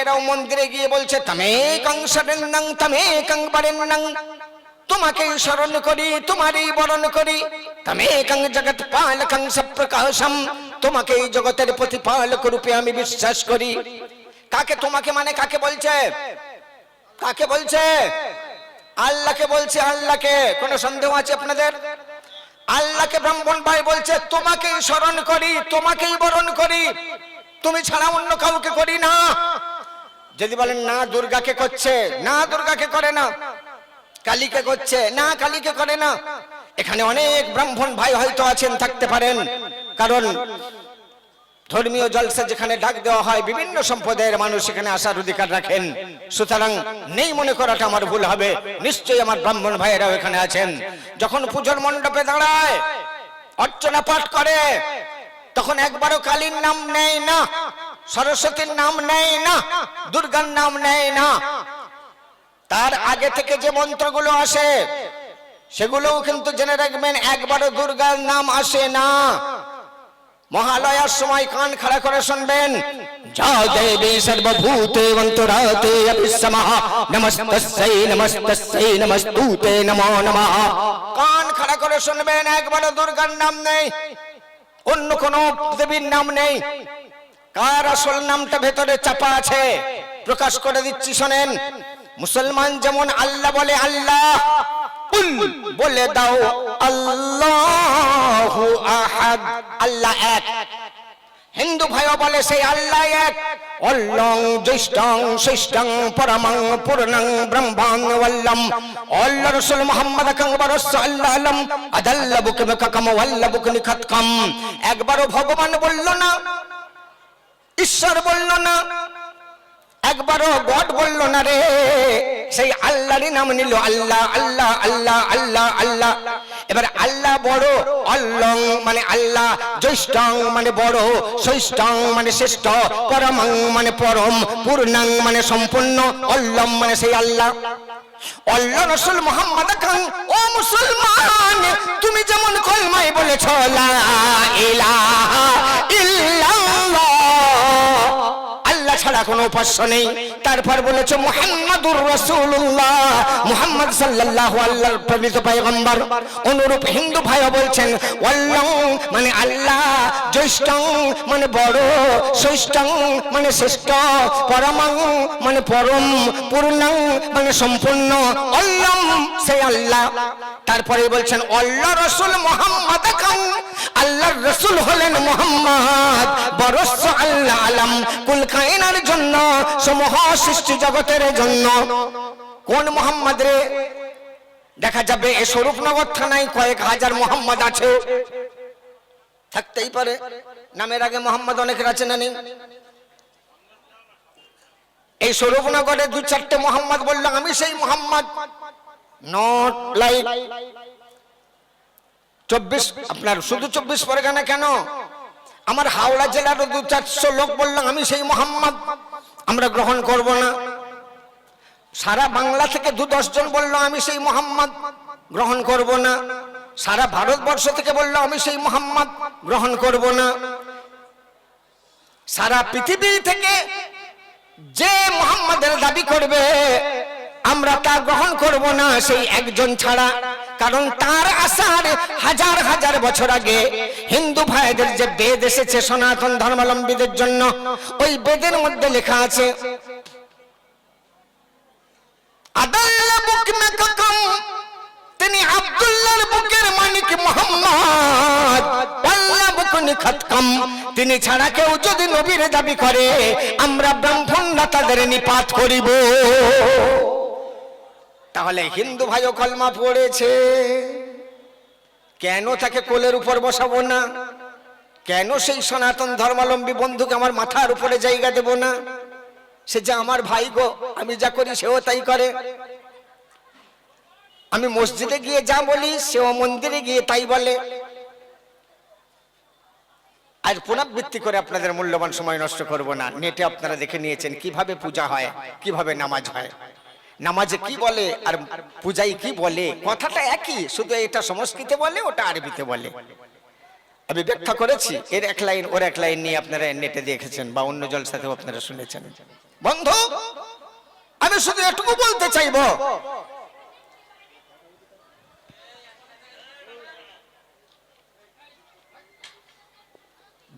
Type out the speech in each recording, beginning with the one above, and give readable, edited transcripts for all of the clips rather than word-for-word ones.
এরাও মন্দিরে গিয়ে বলছে তামেকং শরণ্যং তামেকং বরেণ্যং, তোমাকেই স্মরণ করি, তোমারই বরণ করি। তামেকং জগৎপালকং সপ্রকাশম, তোমাকেই জগতের প্রতিপালক রূপে আমি বিশ্বাস করি। কাকে তোমাকে মানে কাকে বলছে? কাকে বলছে? আল্লাহকে বলছে। আল্লাহকে। কোনো সন্দেহ আছে আপনাদের? আল্লাহকে ব্রাহ্মণ ভাই বলছে তোমাকেই স্মরণ করি, তোমাকেই বরণ করি, তুমি ছাড়া অন্য কাউকে করি না। যদি বলেন না দুর্গাকে করছে, না দুর্গাকে করে না। কালীকে করছে, না কালীকে করে না। এখানে অনেক ব্রাহ্মণ ভাই হয়তো আছেন, থাকতে পারেন, কারণ ধর্মীয় জলসা যেখানে ডাক দেওয়া হয় বিভিন্ন সম্প্রদায়ের মানুষ সেখানে আসার অধিকার রাখেন। সুতরাং নেই মনে করাটা আমার ভুল হবে, নিশ্চয়ই আমার ব্রাহ্মণ ভাইয়েরাও এখানে আছেন। যখন পুজোর মণ্ডপে দাঁড়ায়, অর্চনা পাঠ করে, তখন একবারও কালীর নাম নেয় না, সরস্বতীর নাম নেয় না, দুর্গার নাম নেয় না। তার আগে থেকে যে মন্ত্রগুলো আসে সেগুলোও কিন্তু জেনে রাখবেন, একবারও দুর্গার নাম আসে না। মহালয়ার সময় কান খাড়া করে শুনবেন, যা দেবী সর্বভূতে অন্তরাতে অবিসমহ নমস্তস্যৈ নমস্তস্যৈ নমস্তুতে নমো নমঃ। কান খাড়া করে শুনবেন, একবারও দুর্গার নাম নেই, অন্য কোন দেবীর নাম নেই। কার আসল নামটা ভেতরে চাপা আছে, প্রকাশ করে দিচ্ছি শোনেন। মুসলমান যেমন আল্লাহ বলে আল্লাহ, বলে দাও আল্লাহু আহাদ, আল্লাহ এক। হিন্দু ভাইও বলে সেই আল্লাহ এক। অল্লং জ্যৈষ্ঠং শ্রেষ্ঠং পরমং পূর্ণং ব্রহ্মাং ওয়াল্লম আল্লাহ রাসূল মুহাম্মদ আকবর সাল্লাল্লাহু আদাল্লা বুকম কাকাম ওয়াল্লা বুকনি খাতকাম। একবারও ভগবান বলল না, ঈশ্বর বলল না, একবারও গড বলল না রে, সেই আল্লাহরই নাম নিল আল্লাহ আল্লাহ আল্লাহ আল্লাহ আল্লাহ। এবার আল্লাহ বড়, অল্লং মানে আল্লাহ, জ্যৈষ্ঠং মানে বড়, শ্রেষ্ঠং মানে শ্রেষ্ঠ, পরমং মানে পরম, পূর্ণাং মানে সম্পূর্ণ, অল্লম মানে সেই আল্লাহ। আল্লাহ রাসূল মুহাম্মদ খান, ও মুসলমান, তুমি যেমন কলমায় বলেছ লা ইলাহা ইল্লাল্লাহ, আল্লাহ ছাড়া কোনো উপাস্য নেই, তারপর বলেছে মুহাম্মাদুর রাসূলুল্লাহ, মুহাম্মদ সাল্লাল্লাহু আল্লাহর প্রেরিত পয়গম্বর। অনুরূপ হিন্দু ভাইও বলছেন ওয়াল্লং মানে আল্লাহ, জ্যৈষ্ঠং মানে বড়, শ্রেষ্ঠং মানে শ্রেষ্ঠ, পরমং মানে পরম, পূর্ণং মানে সম্পূর্ণ, অল্লম সেই আল্লাহ। তারপরে বলছেন আল্লাহ রাসূল মুহাম্মদ খান, আল্লাহর রাসূল হলেন মুহাম্মদ, বরস আল্লাহ আলম, কুল কায়নার জন্য, সমূহ সৃষ্টি জগতের জন্য। কোন মুহাম্মদ রে? দেখা যাবে এই স্বরূপনগর থানায় কয়েক হাজার মুহাম্মদ আছে, থাকতেই পারে। নামের আগে মুহাম্মদ অনেকের আছে না নেই? এই স্বরূপনগরে দু চারটে মুহাম্মদ বললাম আমি সেই মুহাম্মদ, নট লাইক 24, আপনার শুধু 24 পরগনা কেন, আমার হাওড়া জেলার 200-400 লোক বললাম আমি সেই মুহাম্মদ, আমরা গ্রহণ করব না। সারা বাংলা থেকে 2-10 জন বললো আমি সেই মুহাম্মদ, গ্রহণ করব না। সারা ভারতবর্ষ থেকে বললো আমি সেই মুহাম্মদ, গ্রহণ করব না। সারা পৃথিবী থেকে যে মুহাম্মাদের দাবি করবে আমরা তা গ্রহণ করব না, সেই একজন ছাড়া। কারণ তার আসার হাজার হাজার বছর আগে হিন্দু ভাইদের যে বেদ এসেছে সনাতন ধর্মাবলম্বীদের জন্য, ওই বেদের মধ্যে লেখা আছে আদাল্লা বুক মে কাকাম, তিনি আব্দুল্লাহর বুকের মালিক মুহাম্মদ, আল্লাহ বুকনি খাতকাম, তিনি ছাড়া কেউ যদি নবীর দাবি করে আমরা ব্রাহ্মণরা তাদের নিপাত করিব। তাহলে হিন্দু ভাইও কলমা পড়েছে, কেন তাকে কোলের উপর বসাবো না? কেন সেই সনাতন ধর্মাবলম্বী বন্ধুকে আমার মাথার উপরে জায়গা দেব না? সে যে আমার ভাই গো, আমি যা করি সেও তাই করে। আমি মসজিদে গিয়ে যা বলি সেও মন্দিরে গিয়ে তাই বলে। আর পুনরাবৃত্তি করে আপনাদের মূল্যবান সময় নষ্ট করব না। নেটে আপনারা দেখে নিয়েছেন কিভাবে পূজা হয়, কিভাবে নামাজ হয়। নামাজে কি বলে আর পূজায় কি বলে, কথাটা একই, শুধু এটা সংস্কৃতে বলে ওটা আরবিতে বলে। আমি ব্যাখ্যা করেছি, এর এক লাইন ওর এক লাইন নিয়ে আপনারা নেটে দেখেছেন বা অন্য জলসাতেও আপনারা শুনেছেন। বন্ধু, আমি শুধু এটুকু বলতে চাইবো,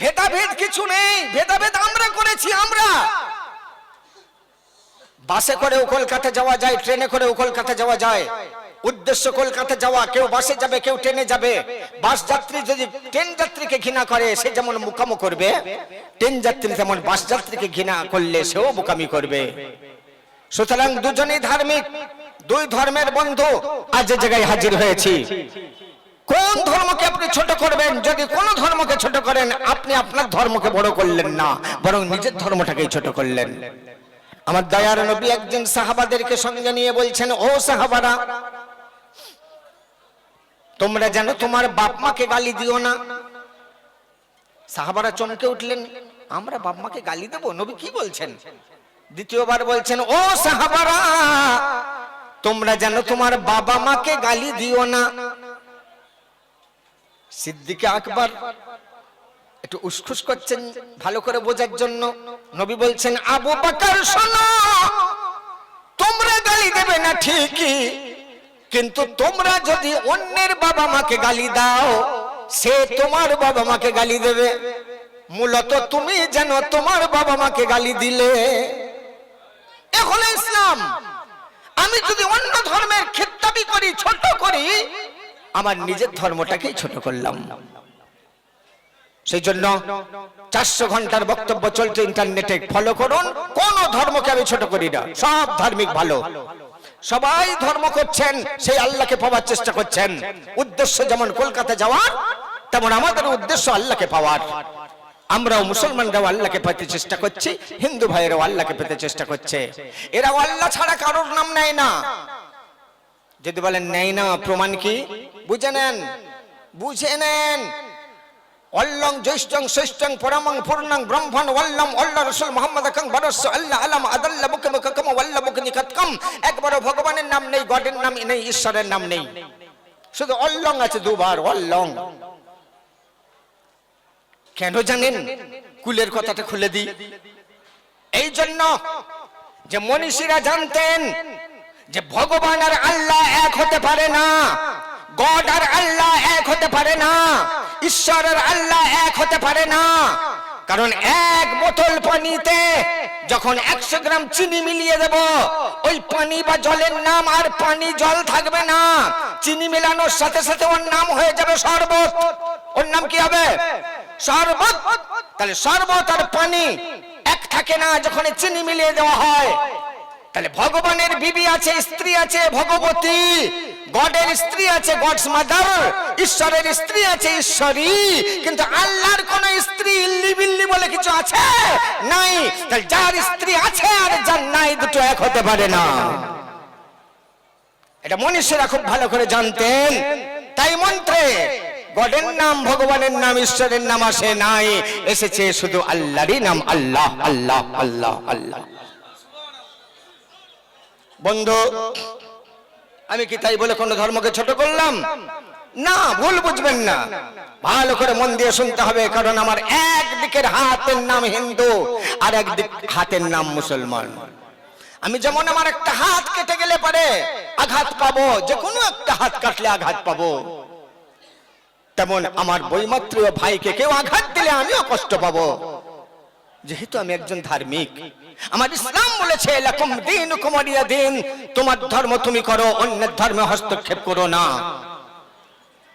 ভেদাভেদ কিছু নেই। ভেদাভেদ আমরা করেছি। আমরা বাসে করেও কলকাতা যাওয়া যায়, ট্রেনে করেও কলকাতা যাওয়া যায়। উদ্দেশ্য কলকাতা যাওয়া, কেউ বাসে যাবে, কেউ ট্রেনে যাবে। বাস যাত্রী যদি ট্রেন যাত্রীকে ঘৃণা করে, সে যেমন মুকামো করবে, ট্রেন যাত্রী তেমন বাস যাত্রীকে ঘৃণা করলে সেও বোকামি করবে। সুতরাং দুজনেই ধার্মিক, দুই ধর্মের বন্ধু আজ যে জায়গায় হাজির হয়েছি। কোন ধর্মকে আপনি ছোট করবেন? যদি কোন ধর্মকে ছোট করেন, আপনি আপনার ধর্মকে বড় করলেন না, বরং নিজের ধর্মটাকেই ছোট করলেন। আমার দয়ার নবী একজন সাহাবাদেরকে সঙ্গে নিয়ে বলছেন, ও সাহাবারা, তোমরা যেন তোমার বাপ মাকে গালি দিও না। সাহাবারা চমকে উঠলেন, আমরা বাপ মাকে গালি দেব? নবী কি বলছেন? দ্বিতীয়বার বলছেন, ও সাহাবারা, তোমরা যেন তোমার বাবা মাকে গালি দিও না। সিদ্দিক আকবর একটু উসখুস করছেন ভালো করে বোঝার জন্য। নবী বলছেন, আবু বকর শোনো, তোমরা গালি দেবে না ঠিকই, কিন্তু তোমরা যদি অন্যের বাবা মাকে গালি দাও, সে তোমার বাবা মাকে গালি দেবে। মূলত তুমি যেন তোমার বাবা মাকে গালি দিলে। এখন ইসলাম, আমি যদি অন্য ধর্মের খিতাবি করি, ছোট করি, আমার নিজের ধর্মটাকেই ছোট করলাম। সেই জন্য 400 ঘন্টার বক্তব্য চলছে ইন্টারনেটে, ফলো করুন। কোন ধর্মকে আমি ছোট করি না, সব ধার্মিক ভালো। সবাই ধর্ম করছেন, সেই আল্লাহকে পাওয়ার চেষ্টা করছেন। উদ্দেশ্য যেমন কলকাতা যাওয়ার, তেমন আমাদের উদ্দেশ্য আল্লাহকে পাওয়ার। আমরাও মুসলমানরাও আল্লাহকে পেতে চেষ্টা করছি, হিন্দু ভাইয়েরাও আল্লাহকে পেতে চেষ্টা করছে। এরাও আল্লাহ ছাড়া কারোর নাম নেয় না। যদি বলেন নেই না, প্রমাণ কি? বুঝে নেন, বুঝে নেন। অল্লং জ্যৈষ্ঠং শ্রেষ্ঠং পরমং পূর্ণং ব্রহ্মণ ওয়াল্লম আল্লাহ রাসূল মুহাম্মদ কং বরস আল্লাহ আলাম আদাল্লা বুকম ককম ওয়াল্লা বুকনি কতকম। একবারও ভগবানের নাম নেই, গডের নাম নেই, ঈশ্বরের নাম নেই, শুধু অল্লং আছে দুবার, অল্লং। কেন জানেন? কুলের কথাটা খুলে দিই। এই জন্য যে মনীষীরা জানতেন যে ভগবান আর আল্লাহ এক হতে পারে না, গড আর আল্লাহ এক হতে পারে না, ঈশ্বর আর আল্লাহ এক হতে পারে না। কারণ এক বোতল পানিতে যখন 100 গ্রাম চিনি মিলিয়ে দেব, ওই পানি বা জলের নাম আর পানি জল থাকবে না। চিনি মেলানোর সাথে সাথে ওর নাম হয়ে যাবে শরবত। ওর নাম কি হবে? শরবত। তাহলে শরবত আর পানি এক থাকে না যখন চিনি মিলিয়ে দেওয়া হয়। তাহলে ভগবানের বিবি আছে, স্ত্রী আছে ভগবতী, গডের স্ত্রী আছে গডস মাদার, ঈশ্বরের স্ত্রী আছে ঈশ্বরী। কিন্তু আল্লাহর কোন স্ত্রী ইল্লি বিল্লি বলে কিছু আছে? নাই। তাহলে যার স্ত্রী আছে আর যার নাই, দুটো এক হতে পারে না। এটা মনীষীরা খুব ভালো করে জানতেন। তাই মন্ত্রে গডের নাম, ভগবানের নাম, ঈশ্বরের নাম আসে নাই, এসেছে শুধু আল্লাহরই নাম, আল্লাহ আল্লাহ আল্লাহ আল্লাহ। বন্ধু, আমি কি তাই বলে কোন ধর্মকে ছোট করলাম? না, ভুল বুঝবেন না, ভালো করে মন দিয়ে শুনতে হবে। কারণ আমার একদিকের হাতের নাম হিন্দু, আর একদিক হাতের নাম মুসলমান। আমি যেমন আমার একটা হাত কেটে গেলে পারে আঘাত পাবো, যে কোনো একটা হাত কাটলে আঘাত পাবো, তেমন আমার বৈমাত্রীয় ভাইকে কেউ আঘাত দিলে আমিও কষ্ট পাবো। যেহেতু আমি একজন ধার্মিক, আমার ইসলাম বলেছে লাকুম দীনুকুম ওয়ালিয়া দীন, তোমার ধর্ম তুমি করো, অন্যের ধর্মে হস্তক্ষেপ করো না।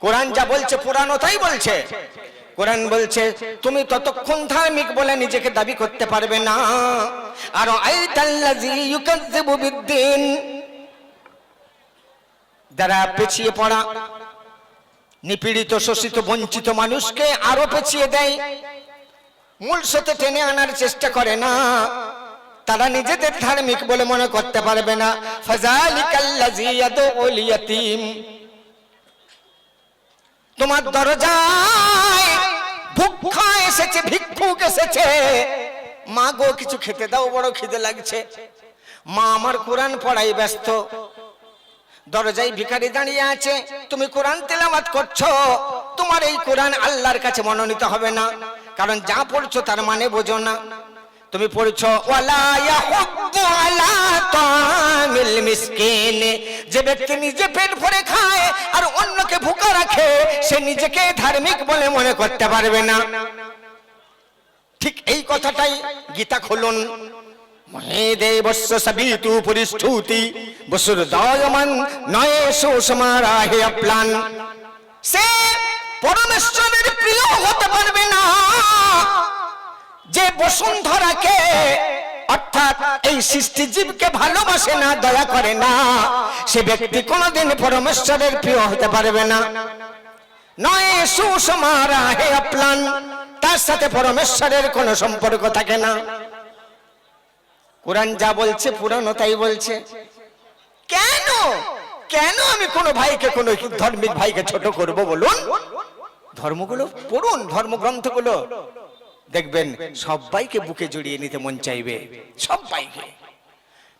কোরআন যা বলছে পুরানো তাই বলছে। কোরআন বলছে তুমি ততক্ষণ ধার্মিক বলে নিজেকে দাবি করতে পারবে না। আর আইতাল্লাযী ইউকাযযিবু বিদ্দীন, যারা পেছিয়ে পড়া, নিপীড়িত, শোষিত, বঞ্চিত মানুষকে আরো পেছিয়ে দেয়, মূল স্রোতে টেনে আনার চেষ্টা করে না, তারা নিজেদের ধার্মিক বলে মনে করতে পারবে না। ফাযালিকাল্লাযী ইয়াদউল ইয়াতীম, তোমার দরজায় ভিক্ষা এসেছে, ভিক্ষুক এসেছে, মা গো কিছু খেতে দাও, বড় খিদে লাগছে। মা আমার কোরআন পড়াই ব্যস্ত, দরজায় ভিখারি দাঁড়িয়ে আছে, তুমি কোরআন তেলাওয়াত করছো, তোমার এই কোরআন আল্লাহর কাছে মনোনীত হবে না। কারণ যা পড়ছো তার মানে বোঝো না। তুমি পড়ছো ওয়ালা ইয়াহুদ্দু আলা তামিল মিসকিন, যে ব্যক্তি নিজে পেট ভরে খায় আর অন্যকে ভুকা রাখে সে নিজেকে ধার্মিক বলে মনে করতে পারবে না। ঠিক এই কথাটাই গীতা খুলুন। মহেদেবস্য সবিতু পরিষ্ঠুতি বসুরদয়মান নয়েষু সমারাহে অপ্লান। সে পরমেশ্বরের প্রিয় হতে পারবে না যে বসুন্ধরাকে অর্থাৎ এই সৃষ্টিজীবকে ভালোবাসে না, দয়া করে না, সে ব্যক্তি কোনোদিন পরমেশ্বরের প্রিয় হতে পারবে না। নয় সুসমারাহে অপ্লান, তার সাথে পরমেশ্বরের কোনো সম্পর্ক থাকে না। কোরআন যা বলছে পুরানো তাই বলছে। কেন কেন আমি কোনো ভাইকে, কোনো ধর্মিক ভাইকে ছোট করব বলুন? ধর্মগুলো পড়ুন, ধর্মগ্রন্থগুলো দেখবেন সবাইকে বুকে জড়িয়ে নিতে মন চাইবে, সবাইকে।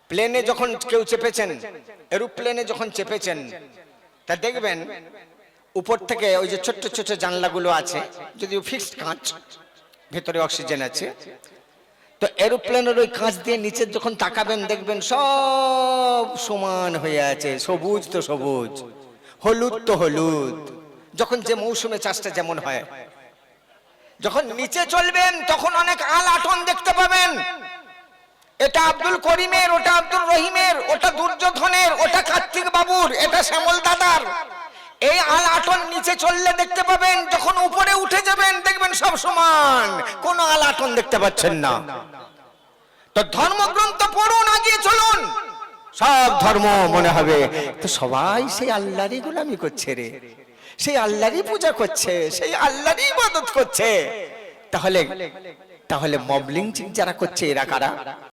প্লেনে যখন কেউ চেপেছেন, এরোপ্লেনে যখন চেপেছেন, তা দেখবেন উপর থেকে ওই যে ছোট্ট ছোট্ট জানলাগুলো আছে, যদিও ফিক্সড কাঁচ, ভেতরে অক্সিজেন আছে, তো এরোপ্লেনের ওই কাঁচ দিয়ে নিচে যখন তাকাবেন দেখবেন সব সমান হয়ে আছে, সবুজ তো সবুজ, হলুদ তো হলুদ, যখন যে মৌসুমে চাষটা যেমন হয়। যখন নিচে চলবেন তখন অনেক আল আটন দেখতে পাবেন, এটা আব্দুল করিমের, ওটা আব্দুল রহিমের, ওটা দুর্যোধনের, ওটা কার্তিক বাবুর, এটা শ্যামল দাদার। এই আল আটন নিচে চললে দেখতে পাবেন, যখন উপরে উঠে যাবেন দেখবেন সব সমান, কোনো আল আটন দেখতে পাচ্ছেন না। তো ধর্মগ্রন্থ পড়ুন, আগিয়ে চলুন, সব ধর্ম মনে হবে তো সবাই সেই আল্লাহরই গোলামি করছে রে, সেই আল্লাহরই পূজা করছে, সেই আল্লাহরই ইবাদত করছে। তাহলে মব লিঞ্চিং যারা করছে এরা কারা?